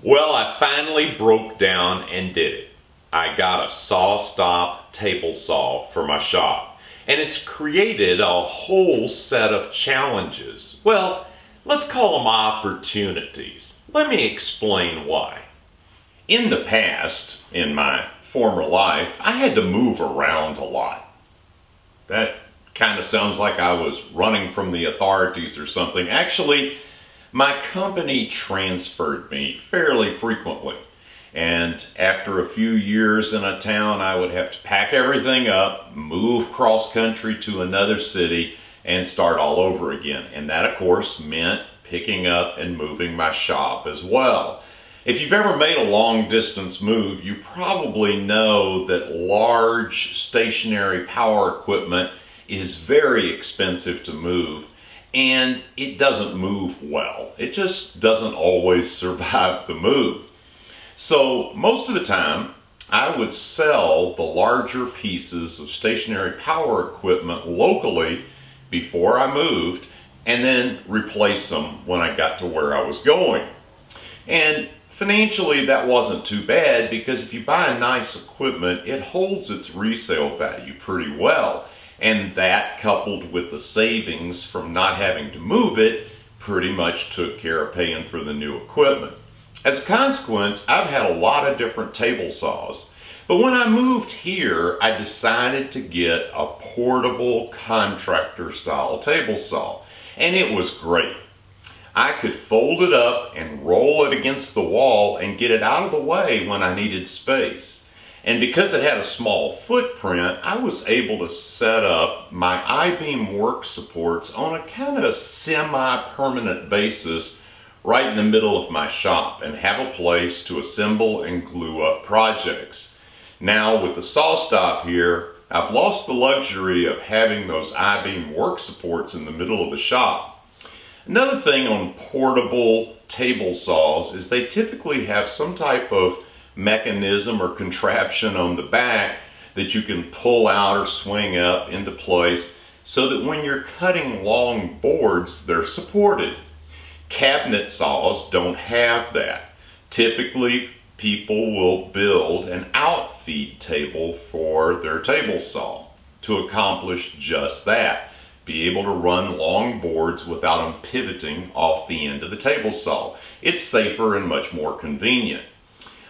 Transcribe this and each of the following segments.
Well, I finally broke down and did it. I got a SawStop table saw for my shop, and it's created a whole set of challenges. Well, let's call them opportunities. Let me explain why. In the past, in my former life, I had to move around a lot. That kind of sounds like I was running from the authorities or something. Actually, my company transferred me fairly frequently. And after a few years in a town, I would have to pack everything up, move cross country to another city, and start all over again. And that, of course, meant picking up and moving my shop as well. If you've ever made a long distance move, you probably know that large stationary power equipment is very expensive to move, and it doesn't move well. It just doesn't always survive the move. So most of the time, I would sell the larger pieces of stationary power equipment locally before I moved, and then replace them when I got to where I was going. And financially, that wasn't too bad, because if you buy nice equipment, it holds its resale value pretty well. And that, coupled with the savings from not having to move it, pretty much took care of paying for the new equipment. As a consequence, I've had a lot of different table saws. But when I moved here, I decided to get a portable contractor style table saw. And it was great. I could fold it up and roll it against the wall and get it out of the way when I needed space. And because it had a small footprint, I was able to set up my I-beam work supports on a kind of semi-permanent basis right in the middle of my shop and have a place to assemble and glue up projects. Now with the SawStop here, I've lost the luxury of having those I-beam work supports in the middle of the shop. Another thing on portable table saws is they typically have some type of mechanism or contraption on the back that you can pull out or swing up into place so that when you're cutting long boards, they're supported. Cabinet saws don't have that. Typically, people will build an outfeed table for their table saw to accomplish just that. Be able to run long boards without them pivoting off the end of the table saw. It's safer and much more convenient.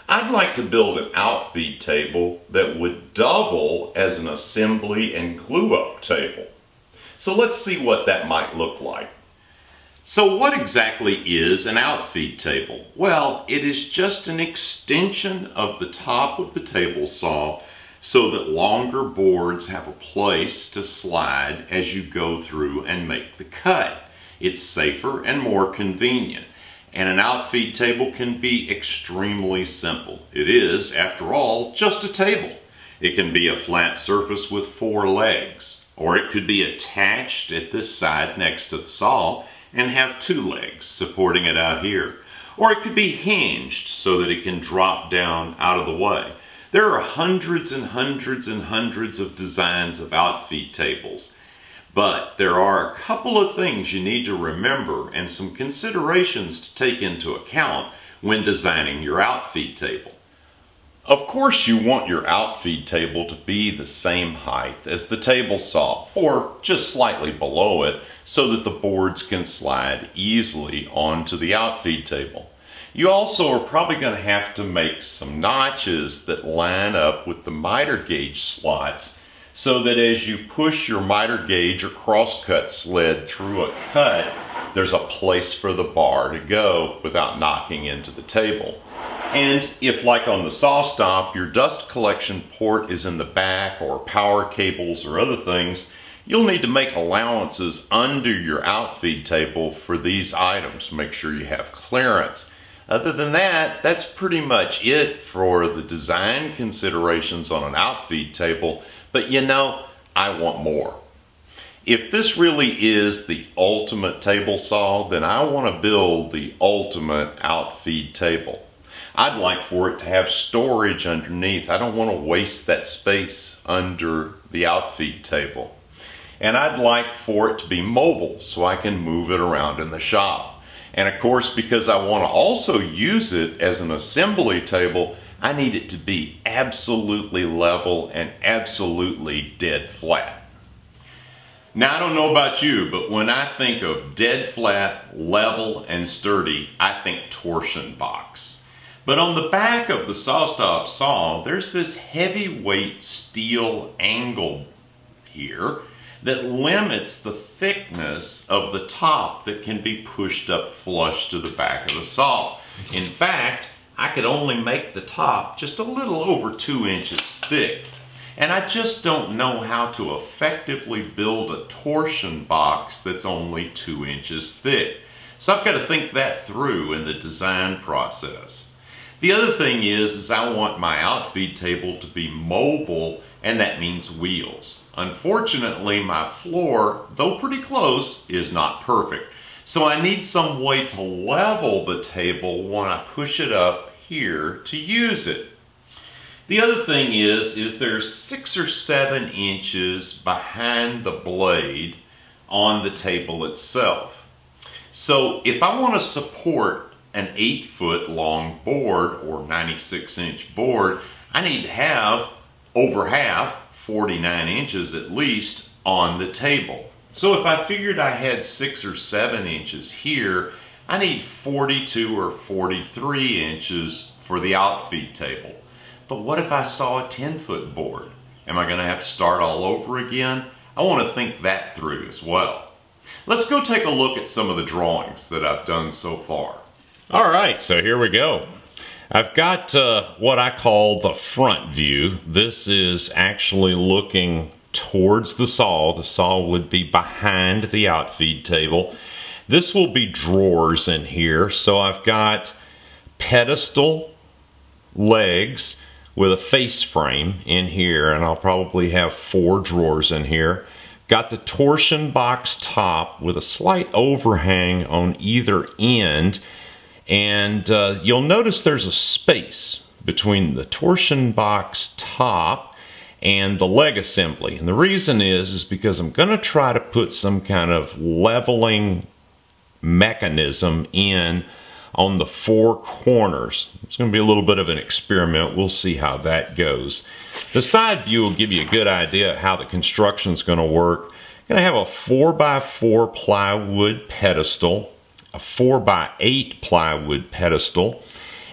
I'd like to build an outfeed table that would double as an assembly and glue-up table. So let's see what that might look like. So what exactly is an outfeed table? Well, it is just an extension of the top of the table saw so that longer boards have a place to slide as you go through and make the cut. It's safer and more convenient. And an outfeed table can be extremely simple. It is, after all, just a table. It can be a flat surface with 4 legs, or it could be attached at this side next to the saw and have 2 legs supporting it out here. Or it could be hinged so that it can drop down out of the way. There are hundreds and hundreds and hundreds of designs of outfeed tables. But there are a couple of things you need to remember and some considerations to take into account when designing your outfeed table. Of course, you want your outfeed table to be the same height as the table saw, or just slightly below it, so that the boards can slide easily onto the outfeed table. You also are probably going to have to make some notches that line up with the miter gauge slots, so that as you push your miter gauge or crosscut sled through a cut, there's a place for the bar to go without knocking into the table. And if, like on the SawStop, your dust collection port is in the back, or power cables or other things, you'll need to make allowances under your outfeed table for these items. Make sure you have clearance. Other than that, that's pretty much it for the design considerations on an outfeed table. But you know, I want more. If this really is the ultimate table saw, then I want to build the ultimate outfeed table. I'd like for it to have storage underneath. I don't want to waste that space under the outfeed table. And I'd like for it to be mobile so I can move it around in the shop. And of course, because I want to also use it as an assembly table, I need it to be absolutely level and absolutely dead flat. Now, I don't know about you, but when I think of dead flat, level, and sturdy, I think torsion box. But on the back of the SawStop saw, there's this heavyweight steel angle here that limits the thickness of the top that can be pushed up flush to the back of the saw. In fact, I could only make the top just a little over 2 inches thick. And I just don't know how to effectively build a torsion box that's only 2 inches thick. So I've got to think that through in the design process. The other thing is I want my Outfeed table to be mobile, and that means wheels. Unfortunately, my floor, though pretty close, is not perfect. So I need some way to level the table when I push it up here to use it. The other thing is there's 6 or 7 inches behind the blade on the table itself. So if I want to support an 8-foot long board or 96-inch board, I need to have over half, 49 inches at least, on the table. So if I figured I had 6 or 7 inches here, I need 42 or 43 inches for the Outfeed table. But what if I saw a 10-foot board? Am I going to have to start all over again? I want to think that through as well. Let's go take a look at some of the drawings that I've done so far. All right, so here we go. I've got what I call the front view. This is actually looking towards the saw. The saw would be behind the Outfeed table. This will be drawers in here. So I've got pedestal legs with a face frame in here, and I'll probably have 4 drawers in here. Got the torsion box top with a slight overhang on either end, and you'll notice there's a space between the torsion box top and the leg assembly. And the reason is because I'm going to try to put some kind of leveling mechanism in on the 4 corners. It's going to be a little bit of an experiment. We'll see how that goes. The side view will give you a good idea of how the construction is going to work. I'm going to have a 4x4 plywood pedestal, a 4x8 plywood pedestal,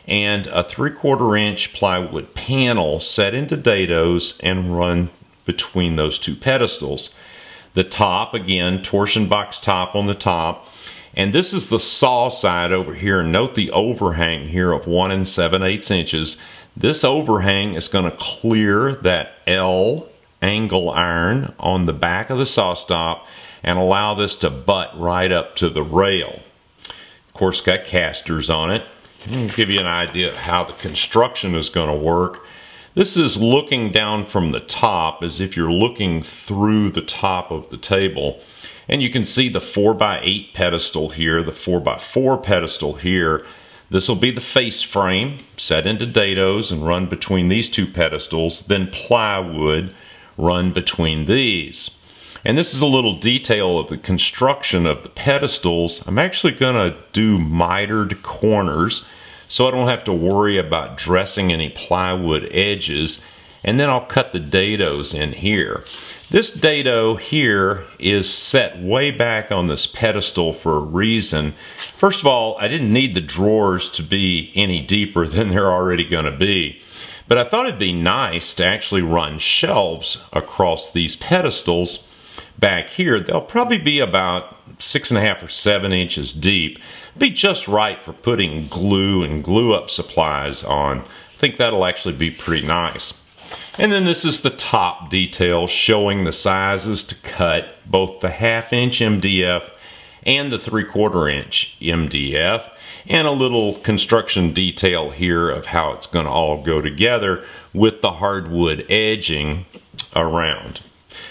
and a 3/4 inch plywood panel set into dados and run between those 2 pedestals. The top, again, torsion box top on the top. And this is the saw side over here. Note the overhang here of 1 7/8 inches. This overhang is going to clear that L angle iron on the back of the SawStop and allow this to butt right up to the rail. Of course, got casters on it. I'll give you an idea of how the construction is going to work. This is looking down from the top as if you're looking through the top of the table. And you can see the 4x8 pedestal here, the 4x4 pedestal here. This will be the face frame set into dados and run between these 2 pedestals, then plywood run between these. And this is a little detail of the construction of the pedestals. I'm actually going to do mitered corners so I don't have to worry about dressing any plywood edges. And then I'll cut the dados in here. This dado here is set way back on this pedestal for a reason. First of all, I didn't need the drawers to be any deeper than they're already going to be. But I thought it'd be nice to actually run shelves across these pedestals back here. They'll probably be about 6.5 or 7 inches deep. Be just right for putting glue and glue up supplies on. I think that'll actually be pretty nice. And then this is the top detail showing the sizes to cut both the 1/2 inch MDF and the 3/4 inch MDF, and a little construction detail here of how it's going to all go together with the hardwood edging around.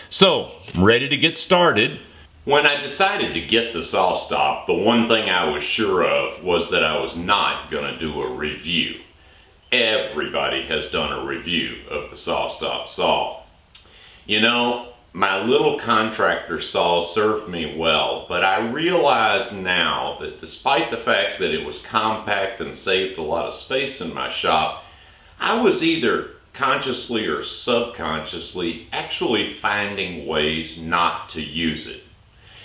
So, I'm ready to get started. When I decided to get the SawStop, the one thing I was sure of was that I was not going to do a review. Everybody has done a review of the SawStop saw. You know, my little contractor saw served me well, but I realize now that despite the fact that it was compact and saved a lot of space in my shop, I was either consciously or subconsciously actually finding ways not to use it.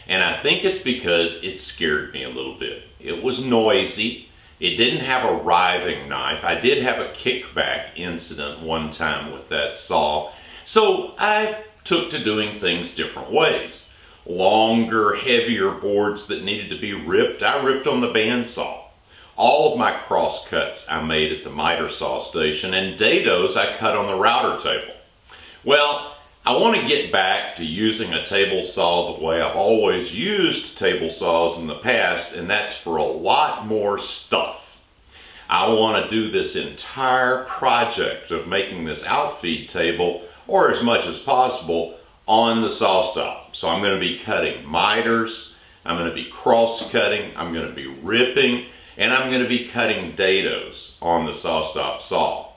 And I think it's because it scared me a little bit. It was noisy. It didn't have a riving knife. I did have a kickback incident one time with that saw. So I took to doing things different ways. Longer, heavier boards that needed to be ripped, I ripped on the bandsaw. All of my cross cuts I made at the miter saw station, and dados I cut on the router table. Well, I want to get back to using a table saw the way I've always used table saws in the past, and that's for a lot more stuff. I want to do this entire project of making this Outfeed table, or as much as possible, on the SawStop. So I'm going to be cutting miters, I'm going to be cross-cutting, I'm going to be ripping, and I'm going to be cutting dados on the SawStop saw.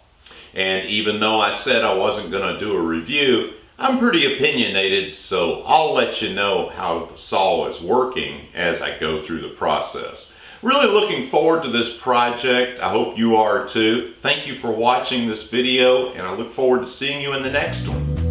And even though I said I wasn't going to do a review, I'm pretty opinionated, so I'll let you know how the saw is working as I go through the process. Really looking forward to this project. I hope you are too. Thank you for watching this video, and I look forward to seeing you in the next one.